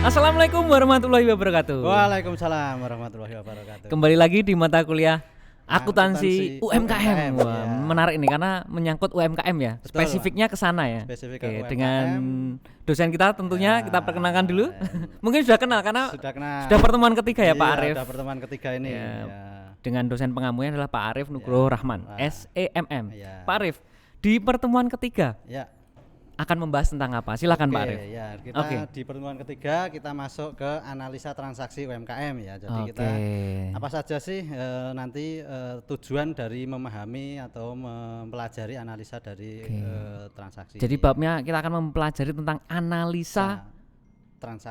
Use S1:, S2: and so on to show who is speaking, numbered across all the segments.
S1: Assalamualaikum warahmatullahi wabarakatuh.
S2: Waalaikumsalam warahmatullahi wabarakatuh.
S1: Kembali lagi di mata kuliah akuntansi UMKM. Wah,
S2: ya.
S1: menarik ini karena menyangkut UMKM ya.
S2: Betul,
S1: Spesifiknya ke sana ya.
S2: Spesifik
S1: Oke,
S2: ke UMKM.
S1: dengan dosen kita tentunya kita perkenalkan dulu. Mungkin sudah kenal karena
S2: Sudah
S1: pertemuan ketiga ya,
S2: iya,
S1: Pak Arif.
S2: Sudah pertemuan ketiga ini.
S1: Ya,
S2: Ya.
S1: Dengan dosen pengamunya adalah Pak Arif Nugroho Rahman, SEMM.
S2: Ya.
S1: Pak Arif, di pertemuan ketiga
S2: Ya.
S1: akan membahas tentang apa? Silakan Pak Arif.
S2: Ya, kita di pertemuan ketiga kita masuk ke analisa transaksi UMKM ya. Jadi kita apa saja sih nanti tujuan dari memahami atau mempelajari analisa dari transaksi.
S1: Jadi babnya kita akan mempelajari tentang analisa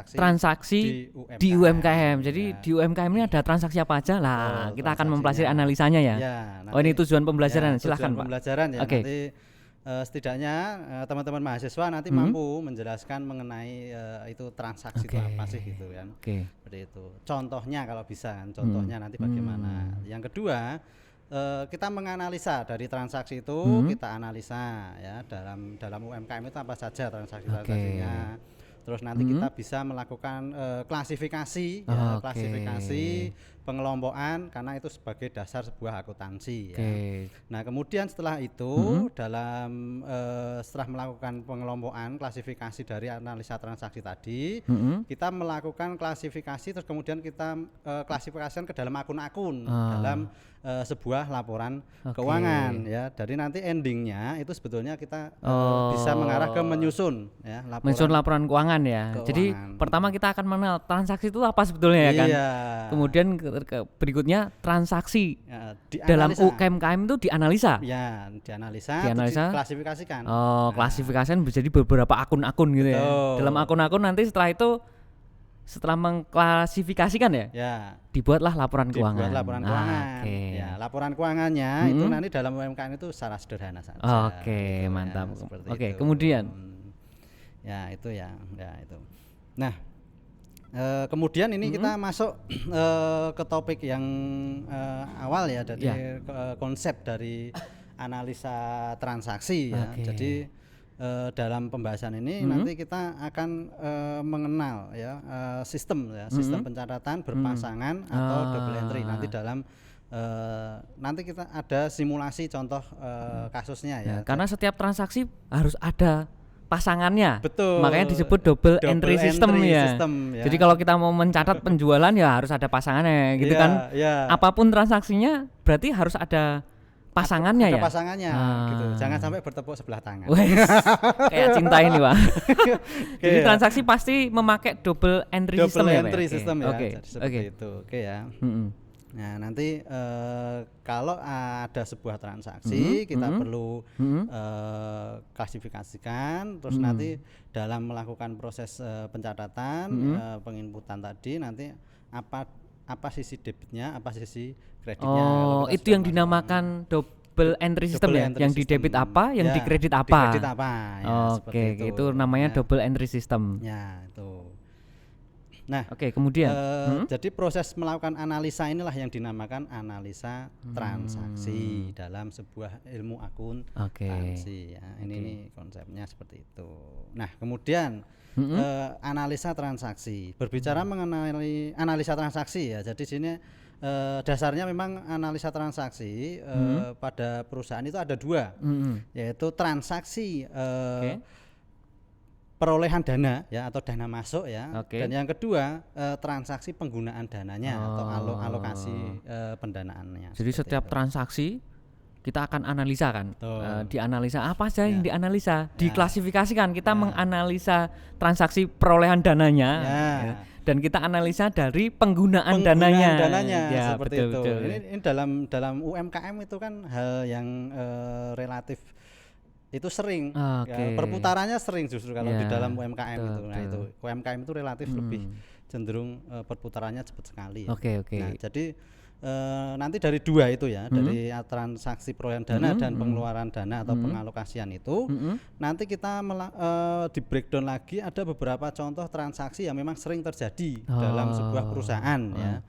S1: transaksi di UMKM. Jadi di UMKM ini ada transaksi apa aja lah. Kita akan mempelajari analisanya ya.
S2: Nanti,
S1: ini tujuan pembelajaran.
S2: Ya,
S1: silakan
S2: Pak. Pembelajaran ya. Nanti setidaknya teman-teman mahasiswa nanti mampu menjelaskan mengenai itu transaksi itu apa sih gitu kan. Seperti itu. Contohnya kalau bisa kan, contohnya nanti bagaimana. Yang kedua, kita menganalisa dari transaksi itu, kita analisa ya dalam UMKM itu apa saja transaksinya. Terus nanti kita bisa melakukan klasifikasi, klasifikasi pengelompokan karena itu sebagai dasar sebuah akuntansi. Ya. Nah kemudian setelah itu setelah melakukan pengelompokan klasifikasi dari analisa transaksi tadi, kita melakukan klasifikasi terus kemudian kita klasifikasikan ke dalam akun-akun dalam sebuah laporan keuangan ya. Dari nanti endingnya itu sebetulnya kita bisa mengarah ke menyusun ya
S1: laporan keuangan ya. Jadi pertama kita akan mengenal transaksi itu apa sebetulnya ya kan. Kemudian berikutnya transaksi dalam UMKM itu dianalisa.
S2: Ya, dianalisa. Klasifikasikan.
S1: Klasifikasikan bisa jadi beberapa akun-akun gitu ya. Dalam akun-akun nanti setelah mengklasifikasikan ya, dibuatlah laporan keuangan.
S2: Ya, laporan keuangannya itu nanti dalam UMKM itu secara sederhana saja.
S1: Mantap. Kemudian
S2: ya itu ya itu. Nah, kemudian ini kita masuk ke topik yang awal ya, dari konsep dari analisa transaksi ya. Jadi dalam pembahasan ini nanti kita akan mengenal ya sistem pencatatan berpasangan atau double entry nanti dalam nanti kita ada simulasi contoh kasusnya ya.
S1: Karena setiap transaksi harus ada pasangannya.
S2: Betul.
S1: Makanya disebut double entry system ya. Jadi kalau kita mau mencatat penjualan ya harus ada pasangannya gitu kan. Apapun transaksinya berarti harus ada pasangannya
S2: ada
S1: ya.
S2: Pasangannya gitu. Jangan sampai bertepuk sebelah tangan.
S1: Kayak cinta ini, Pak. Jadi transaksi pasti memakai double entry system ya.
S2: Double entry system ya.
S1: Jadi
S2: seperti itu. Ya. Nah, nanti kalau ada sebuah transaksi kita perlu klasifikasikan, terus nanti dalam melakukan proses pencatatan, penginputan tadi nanti apa sisi debitnya, apa sisi kreditnya.
S1: Itu yang dinamakan double entry system ya, yang di debit apa, yang di kredit apa. Ya, itu namanya double entry system.
S2: Ya, itu. Nah,
S1: kemudian
S2: jadi proses melakukan analisa inilah yang dinamakan analisa transaksi dalam sebuah ilmu akuntansi. Ya, ini konsepnya seperti itu. Nah, kemudian analisa transaksi. Berbicara mengenai analisa transaksi ya. Jadi sini dasarnya memang analisa transaksi pada perusahaan itu ada dua, yaitu transaksi perolehan dana ya atau dana masuk ya, dan yang kedua transaksi penggunaan dananya atau alokasi pendanaannya.
S1: Jadi setiap transaksi kita akan analisa kan, dianalisa apa saja yang dianalisa, diklasifikasikan. Kita menganalisa transaksi perolehan dananya dan kita analisa dari penggunaan dananya.
S2: Ya, seperti itu. Ini dalam UMKM itu kan hal yang relatif itu sering ya, perputarannya sering justru kalau di dalam UMKM itu. Nah, itu UMKM itu relatif lebih cenderung perputarannya cepat sekali. Nah, jadi nanti dari dua itu ya, dari transaksi perolehan dana dan pengeluaran dana atau pengalokasian itu, nanti kita di breakdown lagi ada beberapa contoh transaksi yang memang sering terjadi dalam sebuah perusahaan ya.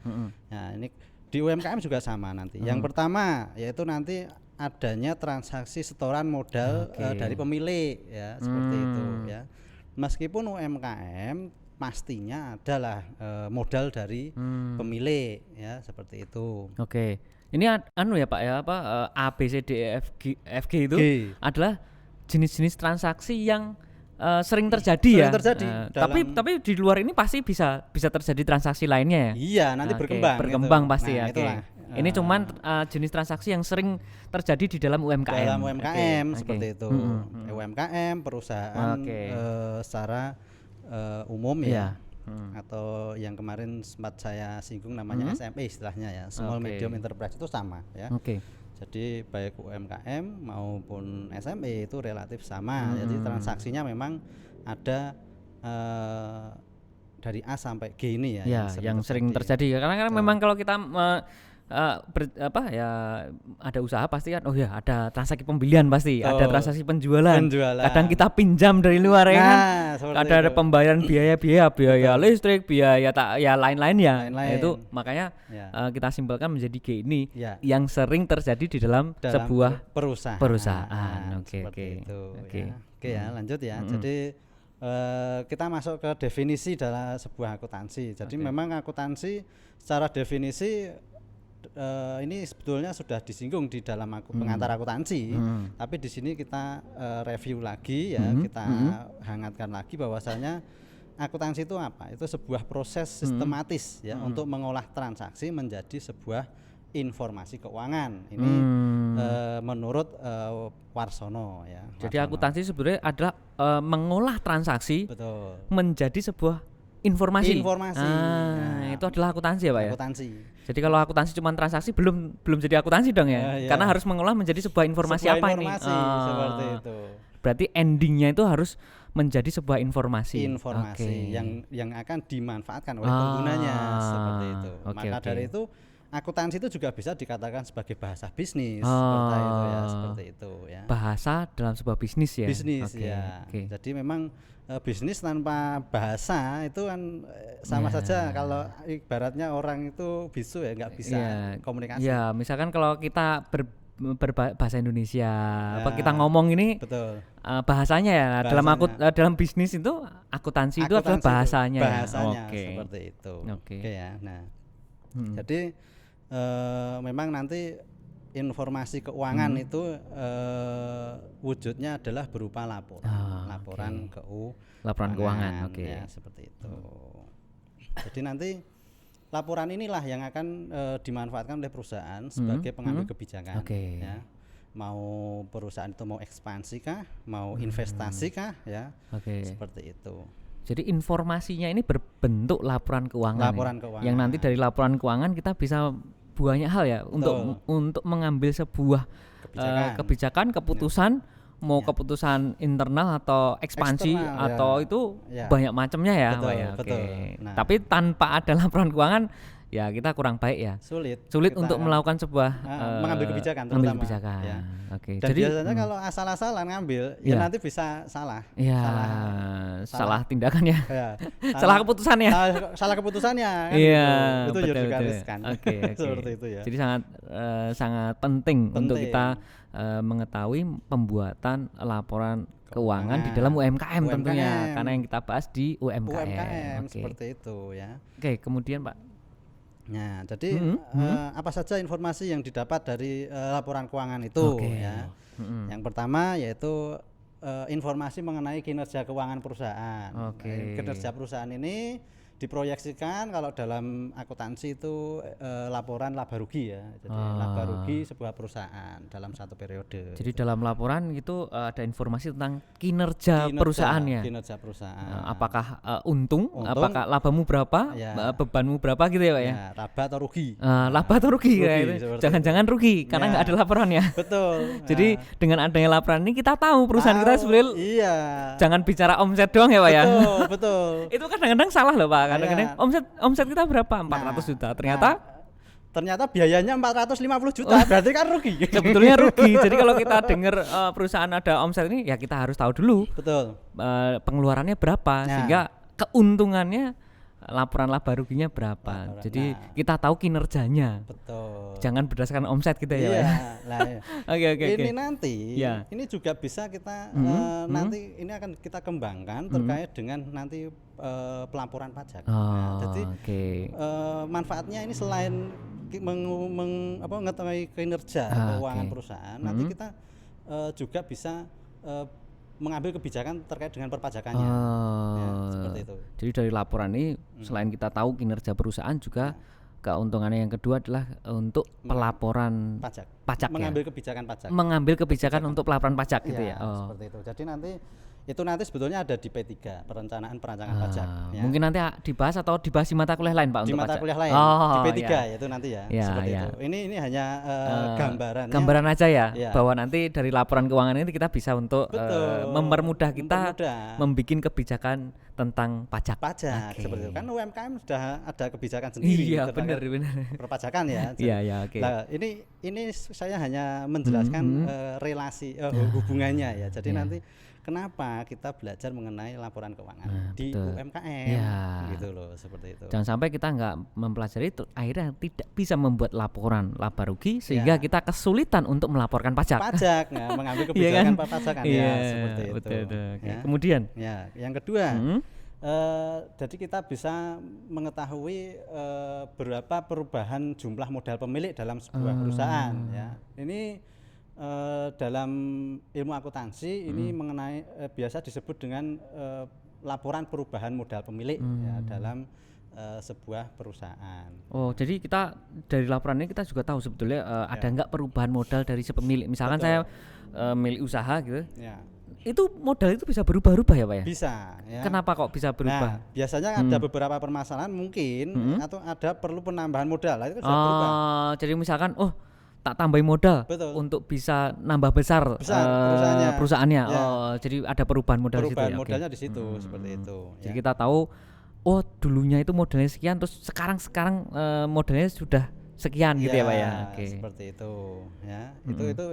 S2: Nah, ini di UMKM juga sama nanti. Yang pertama yaitu nanti adanya transaksi setoran modal dari pemilik ya, seperti itu ya. Meskipun UMKM pastinya adalah modal dari pemilik ya, seperti itu.
S1: Oke. Ini anu ya Pak ya, A B C D E F G itu adalah jenis-jenis transaksi yang sering terjadi. Tapi di luar ini pasti bisa terjadi transaksi lainnya ya.
S2: Iya, nanti berkembang
S1: gitu. Pasti ya. Ini cuman jenis transaksi yang sering terjadi di dalam UMKM.
S2: Dalam UMKM seperti itu. UMKM, perusahaan secara umum ya. Atau yang kemarin sempat saya singgung namanya SME istilahnya ya, Small Medium Enterprise itu sama ya. Jadi baik UMKM maupun SME itu relatif sama. Jadi transaksinya memang ada dari A sampai G ini ya,
S1: yang sering terjadi. Karena memang kalau kita ada usaha pasti kan, ada transaksi pembelian pasti, ada transaksi penjualan. Kadang kita pinjam dari luar ya kan, ada pembayaran biaya listrik, biaya lain-lain ya. Itu makanya kita simpelkan menjadi G ini yang sering terjadi di dalam sebuah perusahaan. Oke.
S2: Oke ya, lanjut ya. Jadi kita masuk ke definisi dalam sebuah akuntansi. Jadi memang akuntansi secara definisi ini sebetulnya sudah disinggung di dalam pengantar akuntansi, tapi di sini kita review lagi ya, kita hangatkan lagi bahwasanya akuntansi itu apa? Itu sebuah proses sistematis ya untuk mengolah transaksi menjadi sebuah informasi keuangan. Ini menurut Warsono ya.
S1: Jadi akuntansi sebenarnya adalah mengolah transaksi menjadi sebuah informasi. Itu adalah akuntansi ya Pak ya.
S2: Akuntansi.
S1: Jadi kalau akuntansi cuma transaksi belum jadi akuntansi dong ya. Karena harus mengolah menjadi sebuah informasi ini.
S2: Seperti itu.
S1: Berarti endingnya itu harus menjadi sebuah informasi.
S2: Yang akan dimanfaatkan oleh penggunanya seperti itu. Maka dari itu akuntansi itu juga bisa dikatakan sebagai bahasa bisnis seperti itu ya.
S1: Bahasa dalam sebuah bisnis ya.
S2: Jadi memang bisnis tanpa bahasa itu kan sama saja, kalau ibaratnya orang itu bisu ya, nggak bisa komunikasi.
S1: Ya, misalkan kalau kita berbahasa Indonesia, kita ngomong ini bahasanya ya. Dalam bisnis itu akuntansi itu adalah bahasanya.
S2: Seperti itu. Oke ya. Nah, jadi memang nanti informasi keuangan itu wujudnya adalah berupa laporan
S1: keuangan.
S2: Ya, seperti itu. Jadi nanti laporan inilah yang akan dimanfaatkan oleh perusahaan sebagai pengambil kebijakan. Ya. Mau perusahaan itu mau ekspansi kah, mau investasi kah, ya. Seperti itu.
S1: Jadi informasinya ini berbentuk laporan keuangan. Yang nanti dari laporan keuangan kita bisa banyak hal ya untuk mengambil sebuah kebijakan, keputusan, mau keputusan internal atau ekspansi atau itu banyak macamnya ya. Nah, tapi tanpa ada laporan keuangan ya kita kurang baik ya. Sulit untuk melakukan sebuah
S2: mengambil kebijakan terutama. Ya. Dan jadi biasanya kalau asal-asalan ngambil ya nanti bisa salah.
S1: Salah tindakan ya. Salah keputusannya.
S2: Salah keputusannya kan. Itu juga riskan. Seperti itu ya.
S1: Jadi sangat penting untuk kita mengetahui pembuatan laporan keuangan di dalam UMKM tentunya, karena yang kita bahas di UMKM.
S2: Seperti itu ya.
S1: Kemudian Pak.
S2: Nah, jadi apa saja informasi yang didapat dari laporan keuangan itu ya. Yang pertama yaitu informasi mengenai kinerja keuangan perusahaan. Kinerja perusahaan ini diproyeksikan kalau dalam akuntansi itu laporan laba rugi ya. Jadi laba rugi sebuah perusahaan dalam satu periode.
S1: Jadi dalam laporan itu ada informasi tentang kinerja perusahaannya.
S2: Kinerja perusahaan.
S1: Apakah untung, apakah labamu berapa, bebanmu berapa gitu ya Pak ya.
S2: Laba atau rugi.
S1: Laba atau rugi gitu. Jangan-jangan rugi karena nggak ada laporan ya.
S2: Betul.
S1: Jadi dengan adanya laporan ini kita tahu perusahaan kita sebenarnya. Jangan bicara omset doang ya Pak ya.
S2: Betul.
S1: Itu kadang-kadang salah loh Pak. Kadang-kadang omset kita berapa? 400 juta.
S2: Ternyata biayanya 450 juta. Berarti kan rugi.
S1: Sebetulnya rugi. Jadi kalau kita dengar perusahaan ada omset ini ya kita harus tahu dulu.
S2: Betul.
S1: Pengeluarannya berapa sehingga keuntungannya laporan laba ruginya berapa.
S2: Laporan.
S1: Jadi kita tahu kinerjanya.
S2: Betul.
S1: Jangan berdasarkan omset kita ya.
S2: Iya. Nah,
S1: Oke.
S2: Ini nanti ini juga bisa kita nanti ini akan kita kembangkan terkait dengan nanti pelaporan pajak. Jadi manfaatnya ini selain mengetahui kinerja keuangan perusahaan, nanti kita juga bisa mengambil kebijakan terkait dengan perpajakannya. Seperti itu.
S1: Jadi dari laporan ini selain kita tahu kinerja perusahaan juga keuntungannya yang kedua adalah untuk pelaporan pajak mengambil kebijakan untuk pelaporan pajak gitu ya.
S2: Seperti itu. Jadi nanti sebetulnya ada di P3 perancangan pajak.
S1: Mungkin nanti dibahas atau dibahas di mata kuliah lain Pak
S2: di
S1: untuk
S2: mata
S1: pajak.
S2: kuliah lain di P3 itu nanti seperti itu. Ini hanya
S1: gambaran aja ya bahwa nanti dari laporan keuangan ini kita bisa untuk mempermudah kita membuat kebijakan tentang pajak.
S2: Seperti itu kan UMKM sudah ada kebijakan sendiri
S1: benar
S2: perpajakan ya. Nah, ini saya hanya menjelaskan relasi hubungannya ya. Jadi nanti kenapa kita belajar mengenai laporan keuangan di UMKM gitu loh, seperti itu.
S1: Jangan sampai kita nggak mempelajari itu akhirnya tidak bisa membuat laporan laba rugi sehingga kita kesulitan untuk melaporkan pajak.
S2: Mengambil kebijakan perpajakan seperti itu.
S1: Betul. Kemudian
S2: yang kedua jadi kita bisa mengetahui berapa perubahan jumlah modal pemilik dalam sebuah perusahaan ya. Ini dalam ilmu akuntansi ini mengenai biasa disebut dengan laporan perubahan modal pemilik ya, dalam sebuah perusahaan.
S1: Jadi kita dari laporan ini kita juga tahu sebetulnya ada enggak perubahan modal dari si pemilik. Misalkan saya milik usaha gitu. Itu modal itu bisa berubah-ubah ya Pak ya?
S2: Bisa ya.
S1: Kenapa kok bisa berubah?
S2: Biasanya ada beberapa permasalahan mungkin atau ada perlu penambahan modal. Itu sudah berubah.
S1: Jadi misalkan tak tambahin modal untuk bisa nambah besar perusahaannya. Jadi ada perubahan modal di situ ya.
S2: Modalnya di situ seperti itu.
S1: Jadi kita tahu dulunya itu modalnya sekian terus sekarang modalnya sudah sekian gitu ya Pak ya.
S2: Seperti itu ya.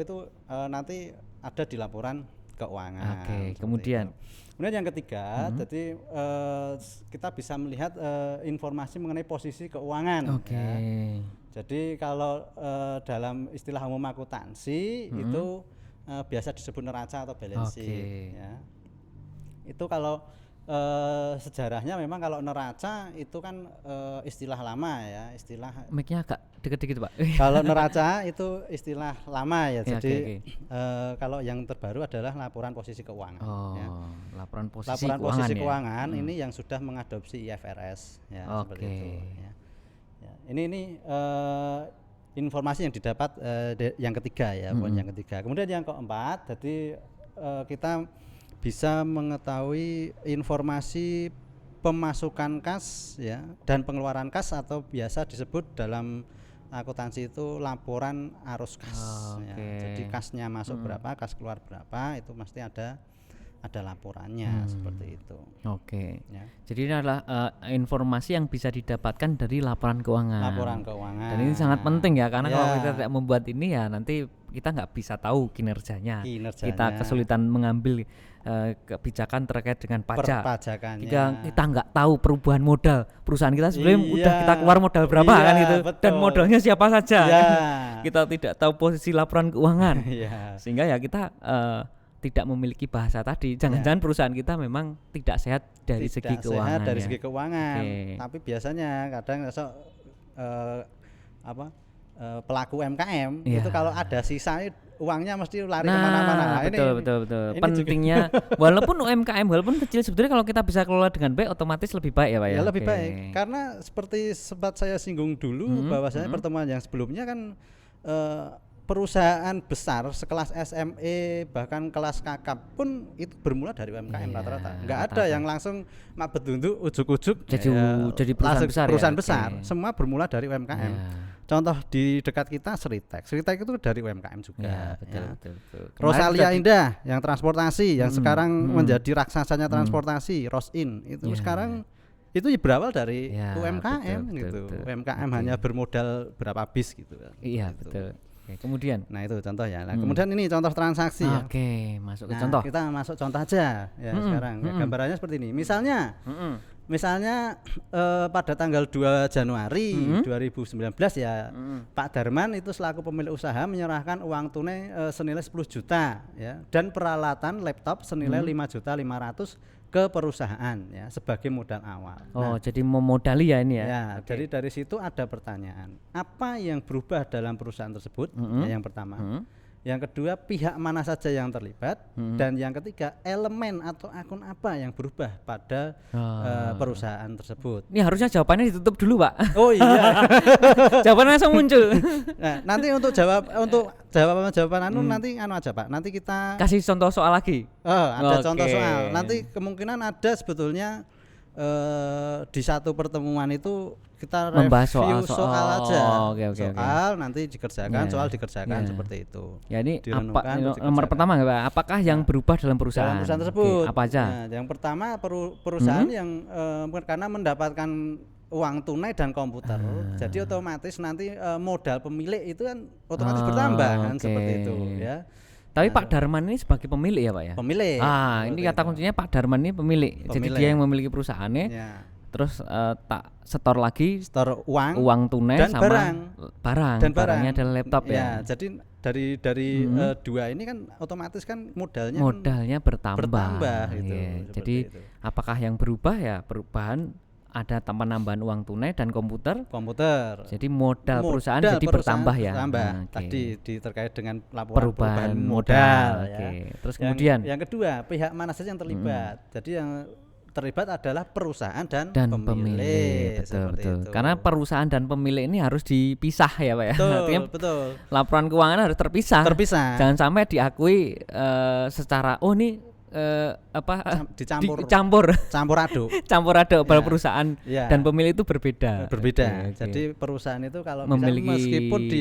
S2: Itu nanti ada di laporan keuangan.
S1: Kemudian
S2: yang ketiga, jadi kita bisa melihat informasi mengenai posisi keuangan. Ya. Jadi kalau dalam istilah umum akuntansi itu biasa disebut neraca atau balance sheet. Ya. Itu kalau sejarahnya memang kalau neraca itu kan istilah lama ya, istilah.
S1: Mic-nya agak dikit-dikit Pak.
S2: Kalau neraca itu istilah lama ya. Jadi kalau yang terbaru adalah laporan posisi keuangan.
S1: Ya. Laporan posisi
S2: keuangan ini yang sudah mengadopsi IFRS ya, seperti itu. Ya. Ini informasi yang didapat yang ketiga ya, poin yang ketiga. Kemudian yang keempat, jadi kita bisa mengetahui informasi pemasukan kas ya dan pengeluaran kas atau biasa disebut dalam akuntansi itu laporan arus kas. Ya. Jadi kasnya masuk berapa, kas keluar berapa, itu mesti ada laporannya seperti itu. Ya.
S1: Jadi ini adalah informasi yang bisa didapatkan dari laporan keuangan. Dan ini sangat penting ya, karena kalau kita tidak membuat ini ya nanti kita nggak bisa tahu kinerjanya. Kita kesulitan mengambil kebijakan terkait dengan pajak. Jika kita nggak tahu perubahan modal perusahaan kita sebenarnya udah kita keluar modal berapa kan itu, dan modalnya siapa saja. Kita tidak tahu posisi laporan keuangan, sehingga ya kita tidak memiliki bahasa tadi. Jangan-jangan perusahaan kita memang tidak sehat dari segi keuangan.
S2: Segi keuangan. Tapi biasanya kadang pelaku UMKM itu kalau ada sisa uangnya mesti lari kemana-mana.
S1: Betul. Pentingnya walaupun UMKM walaupun kecil sebetulnya kalau kita bisa kelola dengan baik otomatis lebih baik ya Pak ya.
S2: Lebih baik. Karena seperti sempat saya singgung dulu bahwasanya pertemuan yang sebelumnya kan perusahaan besar sekelas SME bahkan kelas kakap pun itu bermula dari UMKM rata-rata. Enggak ada yang langsung mabet tunduk ujuk-ujuk
S1: jadi perusahaan besar.
S2: Semua bermula dari UMKM. Contoh di dekat kita Sritek itu dari UMKM juga. Betul. Rosalia Indah yang transportasi yang sekarang menjadi raksasanya transportasi, Rosin itu sekarang itu berawal dari UMKM gitu. UMKM hanya bermodal berapa bis gitu.
S1: Betul. Kemudian,
S2: nah itu contoh ya. Kemudian ini contoh transaksi.
S1: Masuk ke contoh.
S2: Kita masuk contoh aja ya sekarang. Ya, gambarannya seperti ini. Misalnya Misalnya pada tanggal 2 Januari 2019 ya, Pak Darman itu selaku pemilik usaha menyerahkan uang tunai senilai 10 juta ya, dan peralatan laptop senilai 5.500.000 ke perusahaan ya sebagai modal awal.
S1: Jadi memodali ya ini ya.
S2: Ya, jadi dari situ ada pertanyaan, apa yang berubah dalam perusahaan tersebut? Ya, yang pertama. Yang kedua, pihak mana saja yang terlibat, dan yang ketiga, elemen atau akun apa yang berubah pada perusahaan tersebut.
S1: Ini harusnya jawabannya ditutup dulu, Pak.
S2: Oh iya.
S1: Jawabannya langsung muncul.
S2: Nah, nanti untuk jawaban nanti aja, Pak. Nanti kita
S1: kasih contoh soal lagi.
S2: Ada contoh soal. Nanti kemungkinan ada sebetulnya di satu pertemuan itu kita
S1: membahas
S2: review soal aja.
S1: Soal
S2: nanti dikerjakan, soal dikerjakan seperti itu.
S1: Ya ini apa nomor pertama nggak Pak? Apakah yang berubah dalam perusahaan
S2: tersebut?
S1: Apa aja?
S2: Nah, yang pertama perusahaan yang karena mendapatkan uang tunai dan komputer, jadi otomatis nanti modal pemilik itu kan otomatis bertambah kan, seperti itu ya.
S1: Tapi Pak Darman ini sebagai pemilik ya Pak ya?
S2: Pemilik.
S1: Ini kata kuncinya Pak Darman ini pemilik. Jadi dia yang memiliki perusahaannya. Ya. Terus tak setor uang tunai
S2: dan
S1: sama
S2: barang.
S1: Barangnya adalah laptop ya.
S2: Jadi dari dua ini kan otomatis kan modalnya bertambah gitu.
S1: Jadi itu. Apakah yang berubah ya perubahan ada penambahan uang tunai dan komputer. Jadi modal perusahaan jadi bertambah ya.
S2: Tadi terkait dengan laporan perubahan modal. Ya.
S1: Terus kemudian
S2: yang kedua, pihak mana saja yang terlibat. Jadi yang terlibat adalah perusahaan dan pemilik.
S1: Betul. Karena perusahaan dan pemilik ini harus dipisah ya Pak ya.
S2: Betul.
S1: Laporan keuangan harus terpisah. Jangan sampai diakui secara ini campur aduk perusahaan dan pemilik itu berbeda.
S2: Jadi perusahaan itu kalau memiliki, meskipun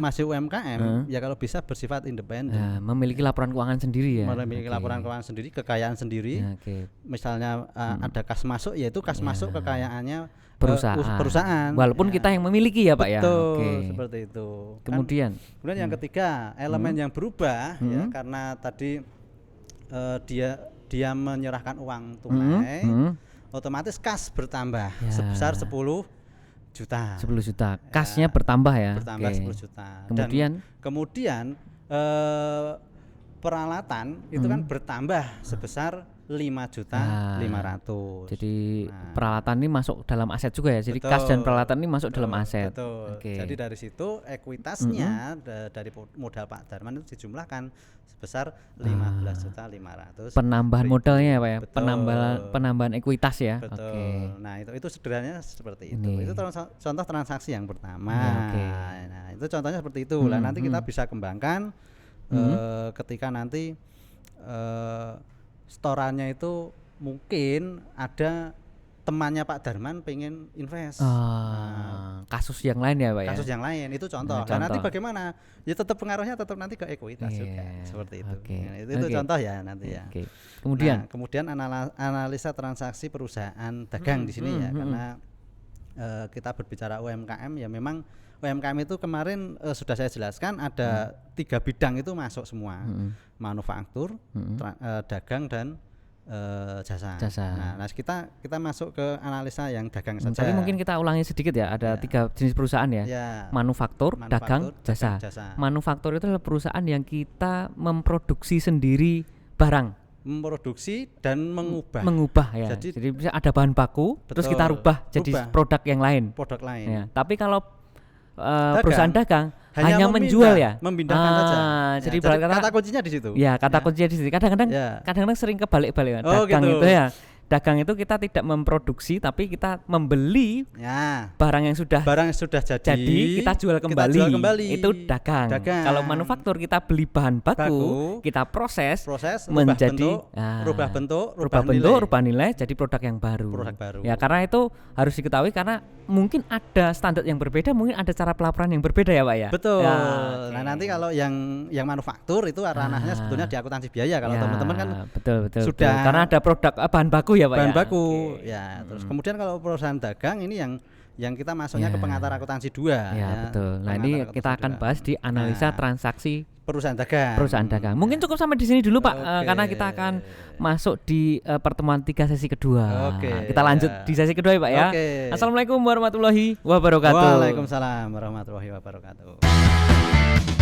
S2: masih UMKM ya kalau bisa bersifat independen,
S1: memiliki laporan keuangan sendiri ya.
S2: Laporan keuangan sendiri, kekayaan sendiri. Misalnya ada kas masuk, yaitu kas masuk kekayaannya perusahaan.
S1: Walaupun kita yang memiliki ya Pak ya.
S2: Seperti itu.
S1: Kemudian
S2: yang ketiga, elemen yang berubah ya, karena tadi dia menyerahkan uang tunai, otomatis kas bertambah sebesar 10 juta.
S1: 10 juta. Kasnya bertambah ya.
S2: Bertambah 10 juta. Kemudian peralatan itu kan bertambah sebesar 5.500.000.
S1: Jadi peralatan ini masuk dalam aset juga ya. Jadi kas dan peralatan ini masuk dalam aset.
S2: Jadi dari situ ekuitasnya dari modal Pak Darman itu dijumlahkan sebesar 15.500.000.
S1: Penambahan modalnya ya Pak ya. Penambahan ekuitas ya.
S2: Nah, itu sederhananya seperti itu. Itu contoh transaksi yang pertama. Nah, itu contohnya seperti itu. Nanti kita bisa kembangkan ketika nanti storannya itu mungkin ada temannya Pak Darman pengen invest.
S1: Kasus yang lain ya Pak ya?
S2: Kasus yang lain, itu contoh. Nah, nanti bagaimana? Ya tetap pengaruhnya tetap nanti ke ekuitas juga. Seperti itu. Itu contoh ya nanti ya. Kemudian analisa transaksi perusahaan dagang di sini ya, karena kita berbicara UMKM ya, memang UMKM itu kemarin sudah saya jelaskan ada 3 bidang itu masuk semua, manufaktur, dagang dan jasa. Nah kita masuk ke analisa yang dagang saja.
S1: Tapi mungkin kita ulangi sedikit ya, ada 3 jenis perusahaan ya. Manufaktur, dagang, jasa. Manufaktur itu adalah perusahaan yang kita memproduksi sendiri barang.
S2: Memproduksi dan
S1: mengubah ya. Jadi bisa ada bahan baku, terus kita rubah jadi produk yang lain. Ya. Tapi kalau perusahaan dagang hanya menjual ya,
S2: memindahkan saja.
S1: Jadi
S2: kata kuncinya di situ.
S1: Ya, kata kuncinya di situ. Kadang-kadang sering kebalik-balik. Dagang gitu. Itu ya. Dagang itu kita tidak memproduksi tapi kita membeli barang yang sudah jadi kita jual kembali. Itu dagang. Kalau manufaktur kita beli bahan baku, kita proses menjadi
S2: rubah bentuk,
S1: rubah nilai jadi produk yang baru. Ya, karena itu harus diketahui karena mungkin ada standar yang berbeda, mungkin ada cara pelaporan yang berbeda ya Pak ya.
S2: Betul. Nah, nanti kalau yang manufaktur itu ranahnya sebetulnya di akuntansi biaya. Kalau teman-teman kan
S1: betul.
S2: Sudah
S1: karena ada produk bahan baku ya Pak
S2: bahan baku ya. Terus kemudian kalau perusahaan dagang ini yang yang kita masuknya ke pengantar akuntansi 2
S1: ya. Betul. Nah, ini kita akan bahas di analisa transaksi
S2: perusahaan dagang.
S1: Mungkin cukup sampai di sini dulu Pak, karena kita akan masuk di pertemuan 3 sesi kedua. Nah, kita lanjut di sesi kedua ya Pak ya. Assalamualaikum warahmatullahi wabarakatuh.
S2: Waalaikumsalam warahmatullahi wabarakatuh.